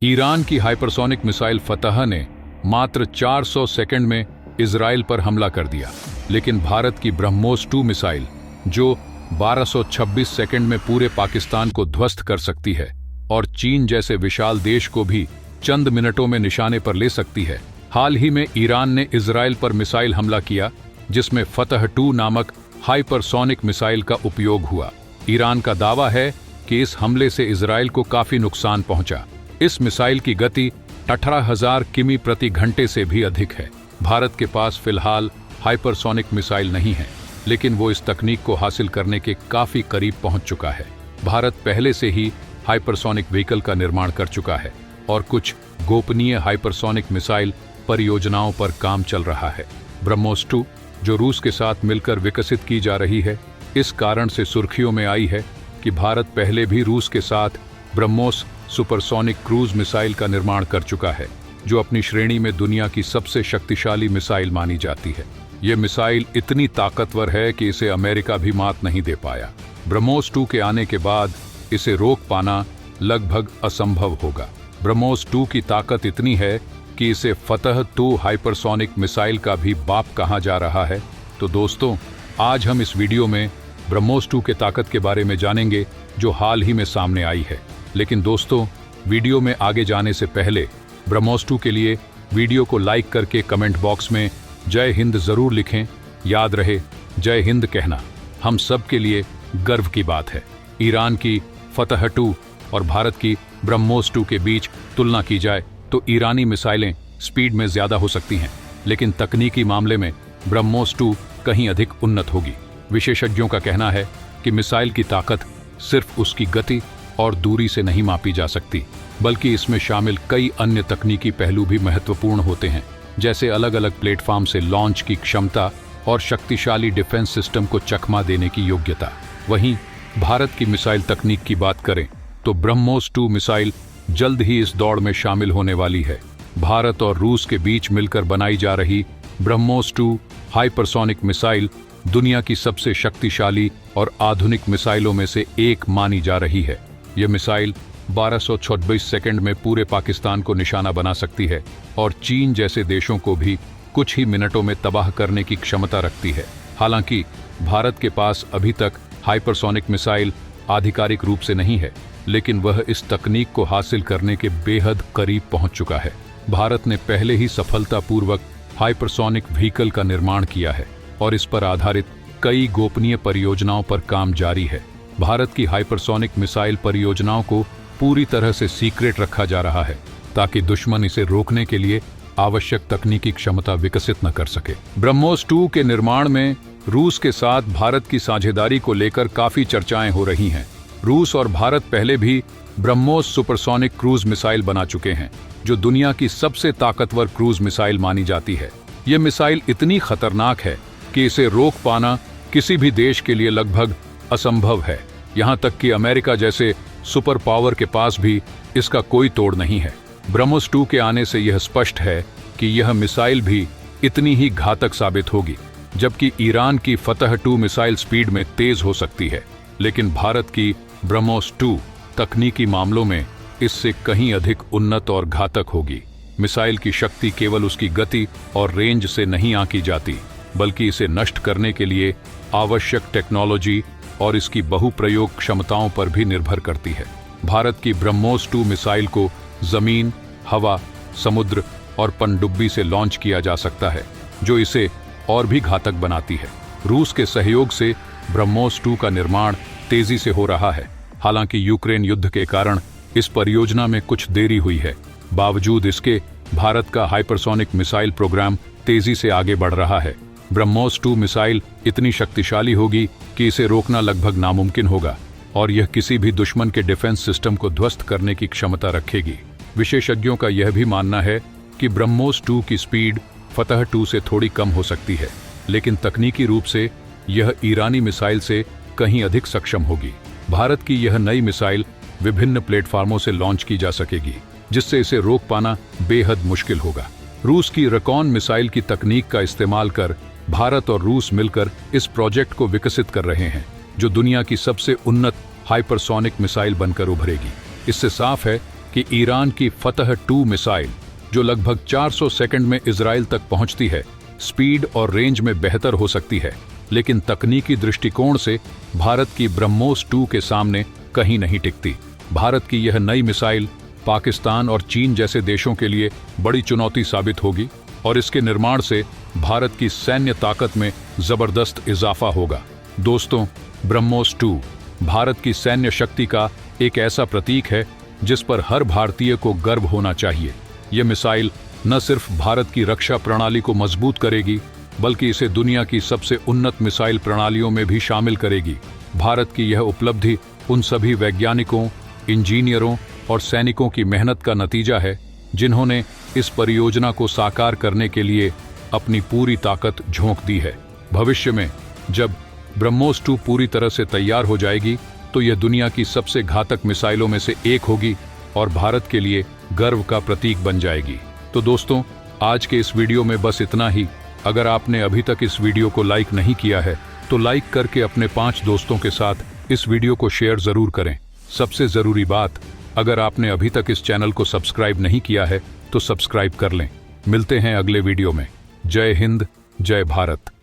Iran की hypersonic missile फतह ने मात्र 400 सेकंड में इजराइल पर हमला कर दिया, लेकिन भारत की ब्रह्मोस 2 मिसाइल जो 1226 सेकंड में पूरे पाकिस्तान को ध्वस्त कर सकती है और चीन जैसे विशाल देश को भी चंद मिनटों में निशाने पर ले सकती है। हाल ही में ईरान ने इजराइल पर मिसाइल हमला किया, जिसमें फतह 2 नामक हाइपरसोनिक मिसाइल का उपयोग हुआ। ईरान का दावा है कि इस हमले से इजराइल को काफी नुकसान पहुंचा। इस मिसाइल की गति 18,000 किमी प्रति घंटे से भी अधिक है। भारत के पास फिलहाल हाइपरसोनिक मिसाइल नहीं है, लेकिन वो इस तकनीक को हासिल करने के काफी करीब पहुंच चुका है। भारत पहले से ही हाइपरसोनिक व्हीकल का निर्माण कर चुका है और कुछ गोपनीय हाइपरसोनिक मिसाइल परियोजनाओं पर काम चल रहा है। ब्रह्मोस 2, जो रूस के साथ मिलकर विकसित की जा रही है, इस कारण से सुर्खियों में आई है कि भारत पहले भी रूस के साथ ब्रह्मोस सुपरसोनिक क्रूज मिसाइल का निर्माण कर चुका है, जो अपनी श्रेणी में दुनिया की सबसे शक्तिशाली मिसाइल मानी जाती है। यह मिसाइल इतनी ताकतवर है कि इसे अमेरिका भी मात नहीं दे पाया। ब्रह्मोस 2 के आने के बाद इसे रोक पाना लगभग असंभव होगा। ब्रह्मोस 2 की ताकत इतनी है कि इसे फतह 2 हाइपरसोनिक मिसाइल का भी बाप कहा जा रहा है। तो दोस्तों, आज हम इस वीडियो में ब्रह्मोस 2 के ताकत के बारे में जानेंगे, जो हाल ही में सामने आई है। लेकिन दोस्तों, वीडियो में आगे जाने से पहले ब्रह्मोस 2 के लिए वीडियो को लाइक करके कमेंट बॉक्स में जय हिंद जरूर लिखें। याद रहे, जय हिंद कहना हम सब के लिए गर्व की बात है। ईरान की फतह 2 और भारत की ब्रह्मोस 2 के बीच तुलना की जाए तो ईरानी मिसाइलें स्पीड में ज्यादा हो सकती हैं, लेकिन तकनीकी मामले में ब्रह्मोस 2 कहीं अधिक उन्नत होगी। विशेषज्ञों का कहना है कि मिसाइल की ताकत सिर्फ उसकी गति और दूरी से नहीं मापी जा सकती, बल्कि इसमें शामिल कई अन्य तकनीकी पहलू भी महत्वपूर्ण होते हैं, जैसे अलग अलग प्लेटफॉर्म से लॉन्च की क्षमता और शक्तिशाली डिफेंस सिस्टम को चकमा देने की योग्यता। वहीं भारत की मिसाइल तकनीक की बात करें तो ब्रह्मोस 2 मिसाइल जल्द ही इस दौड़ में शामिल होने वाली है। भारत और रूस के बीच मिलकर बनाई जा रही ब्रह्मोस 2 हाइपरसोनिक मिसाइल दुनिया की सबसे शक्तिशाली और आधुनिक मिसाइलों में से एक मानी जा रही है। यह मिसाइल 1226 सेकंड में पूरे पाकिस्तान को निशाना बना सकती है और चीन जैसे देशों को भी कुछ ही मिनटों में तबाह करने की क्षमता रखती है। हालांकि भारत के पास अभी तक हाइपरसोनिक मिसाइल आधिकारिक रूप से नहीं है, लेकिन वह इस तकनीक को हासिल करने के बेहद करीब पहुंच चुका है। भारत ने पहले ही सफलतापूर्वक हाइपरसोनिक व्हीकल का निर्माण किया है और इस पर आधारित कई गोपनीय परियोजनाओं पर काम जारी है। भारत की हाइपरसोनिक मिसाइल परियोजनाओं को पूरी तरह से सीक्रेट रखा जा रहा है, ताकि दुश्मन इसे रोकने के लिए आवश्यक तकनीकी क्षमता विकसित न कर सके। ब्रह्मोस 2 के निर्माण में रूस के साथ भारत की साझेदारी को लेकर काफी चर्चाएं हो रही हैं। रूस और भारत पहले भी ब्रह्मोस सुपरसोनिक क्रूज मिसाइल बना चुके हैं, जो दुनिया की सबसे ताकतवर क्रूज मिसाइल मानी जाती है। यह मिसाइल इतनी खतरनाक है कि इसे रोक पाना किसी भी देश के लिए लगभग असंभव है। यहां तक कि अमेरिका जैसे सुपर पावर के पास भी इसका कोई तोड़ नहीं है। ब्रह्मोस 2 के आने से यह स्पष्ट है कि यह मिसाइल भी इतनी ही घातक साबित होगी। जबकि ईरान की फतह 2 मिसाइल स्पीड में तेज हो सकती है, लेकिन भारत की ब्रह्मोस 2 तकनीकी मामलों में इससे कहीं अधिक उन्नत और घातक होगी। मिसाइल की शक्ति केवल उसकी गति और रेंज से नहीं आंकी जाती, बल्कि इसे नष्ट करने के लिए आवश्यक टेक्नोलॉजी और इसकी बहुप्रयोग क्षमताओं पर भी निर्भर करती है। भारत की ब्रह्मोस 2 मिसाइल को जमीन, हवा, समुद्र और पनडुब्बी से लॉन्च किया जा सकता है, जो इसे और भी घातक बनाती है। रूस के सहयोग से ब्रह्मोस 2 का निर्माण तेजी से हो रहा है। हालांकि यूक्रेन युद्ध के कारण इस परियोजना में कुछ देरी हुई है। बावजूद इसके भारत का हाइपरसोनिक मिसाइल प्रोग्राम तेजी से आगे बढ़ रहा है। ब्रह्मोस 2 मिसाइल इतनी शक्तिशाली होगी कि इसे रोकना लगभग नामुमकिन होगा और यह किसी भी दुश्मन के डिफेंस सिस्टम को ध्वस्त करने की क्षमता रखेगी। विशेषज्ञों का यह भी मानना है कि ब्रह्मोस 2 की स्पीड फतह 2 से थोड़ी कम हो सकती है, लेकिन तकनीकी रूप से यह ईरानी मिसाइल से कहीं अधिक सक्षम होगी। भारत की यह नई मिसाइल विभिन्न प्लेटफॉर्मों से लॉन्च की जा सकेगी, जिससे इसे रोक पाना बेहद मुश्किल होगा। रूस की रकॉन मिसाइल की तकनीक का इस्तेमाल कर भारत और रूस मिलकर इस प्रोजेक्ट को विकसित कर रहे हैं, जो दुनिया की सबसे उन्नत हाइपरसोनिक मिसाइल बनकर उभरेगी। इससे साफ है कि ईरान की फतह 2 मिसाइल, जो लगभग 400 सेकंड में इजराइल तक पहुंचती है, स्पीड और रेंज में बेहतर हो सकती है, लेकिन तकनीकी दृष्टिकोण से भारत की ब्रह्मोस 2 के सामने कहीं नहीं टिकती। भारत की यह नई मिसाइल पाकिस्तान और चीन जैसे देशों के लिए बड़ी चुनौती साबित होगी और इसके निर्माण से भारत की सैन्य ताकत में जबरदस्त इजाफा होगा। दोस्तों, ब्रह्मोस 2 भारत की सैन्य शक्ति का एक ऐसा प्रतीक है जिस पर हर भारतीय को गर्व होना चाहिए। यह मिसाइल न सिर्फ भारत की रक्षा प्रणाली को मजबूत करेगी, बल्कि इसे दुनिया की सबसे उन्नत मिसाइल प्रणालियों में भी शामिल करेगी। भारत की यह उपलब्धि उन सभी वैज्ञानिकों, इंजीनियरों और सैनिकों की मेहनत का नतीजा है जिन्होंने इस परियोजना को साकार करने के लिए अपनी पूरी ताकत झोंक दी है। भविष्य में जब ब्रह्मोस 2 पूरी तरह से तैयार हो जाएगी तो यह दुनिया की सबसे घातक मिसाइलों में से एक होगी और भारत के लिए गर्व का प्रतीक बन जाएगी। तो दोस्तों, आज के इस वीडियो में बस इतना ही। अगर आपने अभी तक इस वीडियो को लाइक नहीं किया है तो लाइक करके अपने 5 दोस्तों के साथ इस वीडियो को शेयर जरूर करें। सबसे जरूरी बात, अगर आपने अभी तक इस चैनल को सब्सक्राइब नहीं किया है तो सब्सक्राइब कर लें। मिलते हैं अगले वीडियो में। जय हिंद, जय भारत।